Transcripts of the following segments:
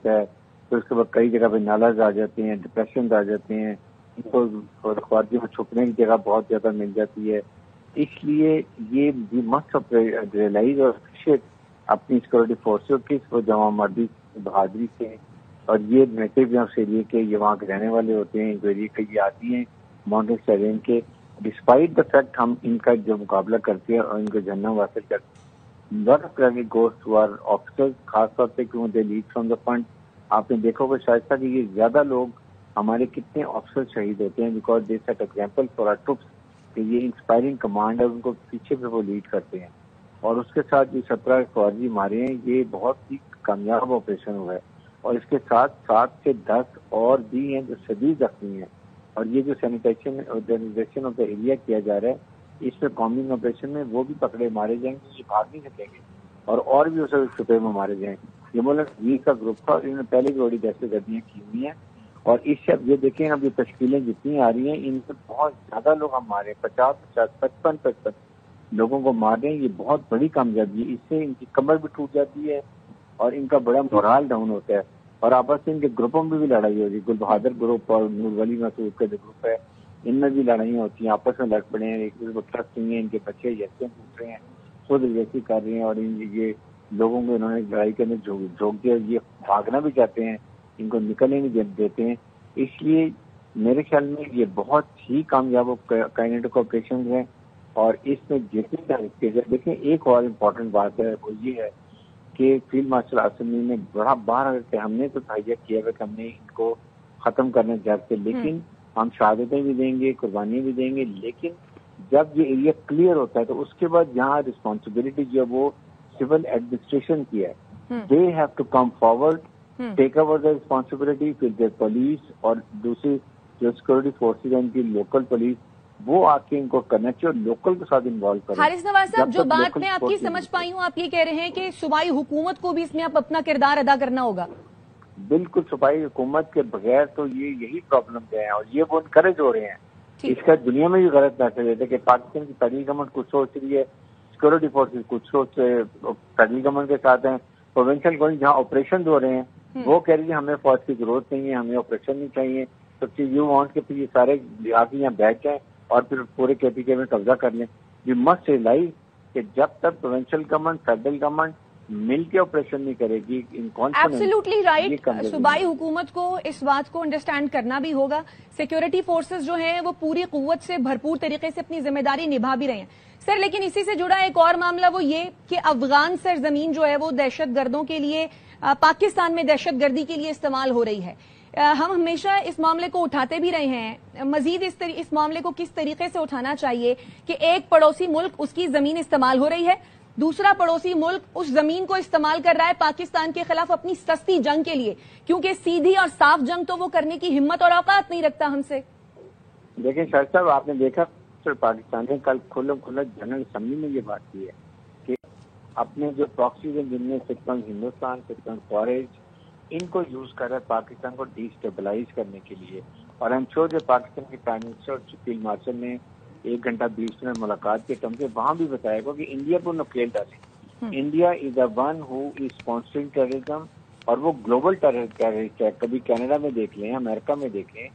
جاتا ہے, پھر اس کے بعد کئی جگہ پہ نالز آ جاتے ہیں, ڈپریشن آ جاتے ہیں, ان کو خوارجی میں چھپنے کی جگہ بہت زیادہ مل جاتی ہے. اس لیے یہ مسٹ ریئلائز اور اپریشیٹ اپنی سیکورٹی فورسز کی وہ جمع مردی بہادری سے, اور یہ میسج یہاں سے لیے کہ یہ وہاں کے رہنے والے ہوتے ہیں, جو یہ آتی ہیں ماؤنٹین ٹیرین کے, ڈسپائٹ دا فیکٹ ہم ان کا جو مقابلہ کرتے ہیں اور ان کو جنم حاصل کرتے ہیں. Lot of credit goes to our officers, خاص طور پہ کیوں they lead from the front. آپ نے دیکھا ہوگا شاید کہ یہ زیادہ لوگ ہمارے کتنے آفیسر شہید ہوتے ہیں because they set example for our troops کہ یہ انسپائرنگ کمانڈ ہے, ان کو پیچھے پہ وہ لیڈ کرتے ہیں. اور اس کے ساتھ جو 17 فوجی مارے ہیں یہ بہت ہی کامیاب آپریشن ہوا ہے, اور اس کے ساتھ 7 سے 10 اور بھی ہیں جو شدید زخمی ہیں. اور یہ جو سینیٹائزیشن آف دا ایریا کیا جا رہا ہے اس میں کامبنگ آپریشن میں وہ بھی پکڑے مارے جائیں گے, یہ بھاگ نہیں سکیں گے, اور بھی اسے چھپے میں مارے جائیں. یہ ملک وی کا گروپ تھا اور انہوں نے پہلے بھی بڑی دہشت گردیاں کی ہوئی ہیں, اور اس سے اب یہ دیکھیں اب یہ تشکیلیں جتنی آ رہی ہیں ان سے بہت زیادہ لوگ ہم مارے, 50 55 لوگوں کو مار رہے ہیں. یہ بہت بڑی کامیابی ہے, اس سے ان کی کمر بھی ٹوٹ جاتی ہے اور ان کا بڑا مورال ڈاؤن ہوتا ہے, اور آپس میں ان کے گروپوں میں بھی لڑائی ہوتی ہے. گل بہادر گروپ اور نور ولی مسعود کا جو گروپ ہے ان میں بھی لڑائیاں ہوتی ہیں, آپس میں لڑ پڑے ہیں, ایک دوسرے کو ٹرسٹ نہیں ہے, ان کے بچے جیسے پوچھ رہے ہیں, خود ریسی کر رہے ہیں, اور یہ لوگوں کو انہوں نے لڑائی کے اندر جھونک دیا. یہ بھاگنا بھی چاہتے ہیں, ان کو نکلنے نہیں دیتے ہیں. اس لیے میرے خیال میں یہ بہت ہی کامیاب کائنیٹک آپریشن ہیں, اور اس میں جتنی دیکھیں ایک اور امپورٹنٹ بات ہے وہ یہ ہے کہ فیلڈ مارشل عاصم نے بڑا بار کہ ہم نے تو تحیہ کیا ہے کہ ہم نے ان کو ختم کرنا چاہتے, لیکن ہم شہادتیں بھی دیں گے, قربانیاں بھی دیں گے, لیکن جب یہ ایریا کلیئر ہوتا ہے تو اس کے بعد یہاں رسپانسبلٹی جو وہ سول ایڈمنسٹریشن کی ہے, they have to come forward, take over the responsibility. پھر پولیس اور دوسری جو سیکورٹی فورسز ہیں ان کی لوکل پولیس, وہ آ کے ان کو کرنا چاہیے اور لوکل کے ساتھ انوالو کریں. حارث نواز صاحب, جو بات میں آپ کی سمجھ پائی ہوں آپ یہ کہہ رہے ہیں کہ صوبائی حکومت کو بھی اس میں اب اپنا کردار ادا کرنا ہوگا. بالکل, صوبائی حکومت کے بغیر تو یہی پرابلم ہے, اور یہ وہ انکریج ہو رہے ہیں. اس کا دنیا میں بھی غلط میسج ہے کہ پاکستان کی فیڈرل گورنمنٹ کچھ سوچ رہی ہے, سیکورٹی فورسز کچھ سوچ فیڈرل گورنمنٹ کے ساتھ ہیں, پروونشل گورنمنٹ جہاں آپریشن ہو رہے ہیں وہ کہہ رہی ہے ہمیں فوج کی ضرورت نہیں ہے, ہمیں آپریشن نہیں چاہیے. تو یو وانٹ کے پھر یہ سارے آ کے یہاں بیٹھ جائیں اور پھر پورے KPK میں قبضہ کر لیں. وی مسٹ ریئلائز کہ جب تک پروونشل گورنمنٹ فیڈرل گورنمنٹ مل کے آپریشن نہیں کرے گی ان ایبسلیوٹلی رائٹ, صوبائی حکومت کو اس بات کو انڈرسٹینڈ کرنا بھی ہوگا. سیکیورٹی فورسز جو ہیں وہ پوری قوت سے بھرپور طریقے سے اپنی ذمہ داری نبھا بھی رہے ہیں سر, لیکن اسی سے جڑا ایک اور معاملہ وہ یہ کہ افغان سرزمین جو ہے وہ دہشت گردوں کے لیے, پاکستان میں دہشت گردی کے لیے استعمال ہو رہی ہے. ہم ہمیشہ اس معاملے کو اٹھاتے بھی رہے ہیں, مزید اس معاملے کو کس طریقے سے اٹھانا چاہیے کہ ایک پڑوسی ملک اس کی زمین استعمال ہو رہی ہے, دوسرا پڑوسی ملک اس زمین کو استعمال کر رہا ہے پاکستان کے خلاف اپنی سستی جنگ کے لیے, کیونکہ سیدھی اور صاف جنگ تو وہ کرنے کی ہمت اور اوقات نہیں رکھتا ہم سے. دیکھیں شاہد صاحب, آپ نے دیکھا پاکستان نے کل کھلا جنرل اسمبلی میں یہ بات کی ہے کہ اپنے جو پراکسیز ہیں جن میں سکن ہندوستان, سکن فوریج, ان کو یوز کر رہا ہے پاکستان کو ڈی اسٹیبلائز کرنے کے لیے. اور آئی ایم شیور جو پاکستان کے پرائم منسٹر فیلڈ مارشل نے 1 گھنٹہ 20 منٹ ملاقات کے ٹرم سے وہاں بھی بتایا گا کہ انڈیا کو نکیل ڈالیں. India is the one who is sponsoring terrorism, اور وہ گلوبل ٹیررسٹ ہے. کبھی کینیڈا میں دیکھ لیں, امریکہ میں دیکھ لیں,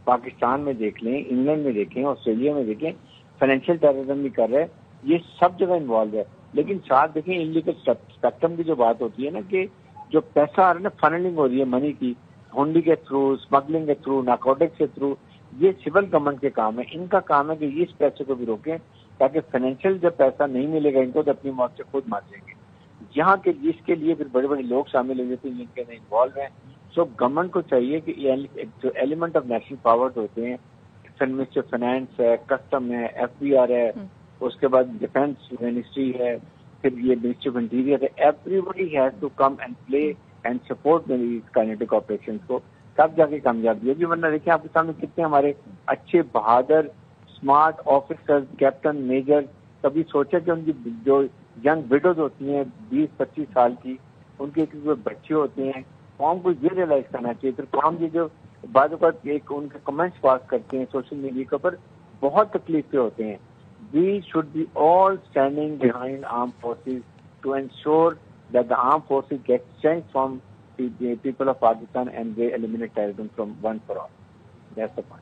پاکستان میں دیکھ لیں, انگلینڈ میں دیکھیں, آسٹریلیا میں دیکھیں, فائنینشیل ٹیررزم بھی کر رہے ہیں. یہ سب جگہ انوالو ہے. لیکن ساتھ دیکھیں انڈیا کے اسپیکٹرم کی جو بات ہوتی ہے نا کہ جو پیسہ آ رہا ہے نا, فنلنگ ہو رہی ہے منی کی, ہونڈی کے تھرو, اسمگلنگ کے تھرو, نارکوٹکس کے تھرو, یہ سول گورنمنٹ کے کام ہے. ان کا کام ہے کہ یہ اس پیسے کو بھی روکیں تاکہ فائنینشیل جب پیسہ نہیں ملے گا ان کو تو اپنی موت سے خود مار جائیں گے. یہاں کے جس کے لیے پھر بڑے بڑے لوگ شامل ہو جاتے ہیں جن کے اندر انوالو ہیں. سو گورنمنٹ کو چاہیے کہ جو ایلیمنٹ آف نیشنل پاور ہوتے ہیں, منسٹر فائنانس ہے, کسٹم ہے, FBR ہے, اس کے بعد ڈیفینس منسٹری ہے, پھر یہ منسٹری آف انٹیریئر ہے, everybody has to come and play and support kinetic operation کو, تب جا کے کامیابی ہوگی. ورنہ دیکھیں آپ کے سامنے کتنے ہمارے اچھے بہادر اسمارٹ آفیسر, کیپٹن, میجر, کبھی سوچا کہ ان کی جو ینگ وڈوز ہوتی ہیں 20-25 سال کی, ان کے بچے ہوتے ہیں, قوم کو یہ ریئلائز کرنا چاہیے. پھر قوم یہ جو بعض اوقات ایک ان کے کمنٹس پاس کرتے ہیں سوشل میڈیا کے اوپر, بہت تکلیف پہ ہوتے ہیں. We should be all standing behind arm forces to ensure that the armed forces get strength from people of Pakistan and they eliminate terrorism from one for all. That's the point.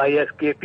ISKP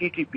TTP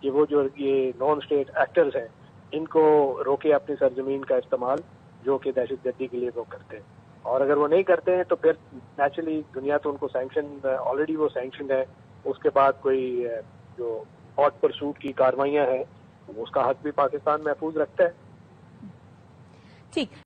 کہ وہ جو یہ non state actors ہیں ان کو روکے اپنی سرزمین کا استعمال جو کہ دہشت گردی کے لیے وہ کرتے ہیں. اور اگر وہ نہیں کرتے ہیں تو پھر نیچرلی دنیا تو ان کو سینکشن آلریڈی وہ سینکشن ہے. اس کے بعد کوئی جو ہاٹ پرسوٹ کی کاروائیاں ہیں اس کا حق بھی پاکستان محفوظ رکھتا ہے. ٹھیک.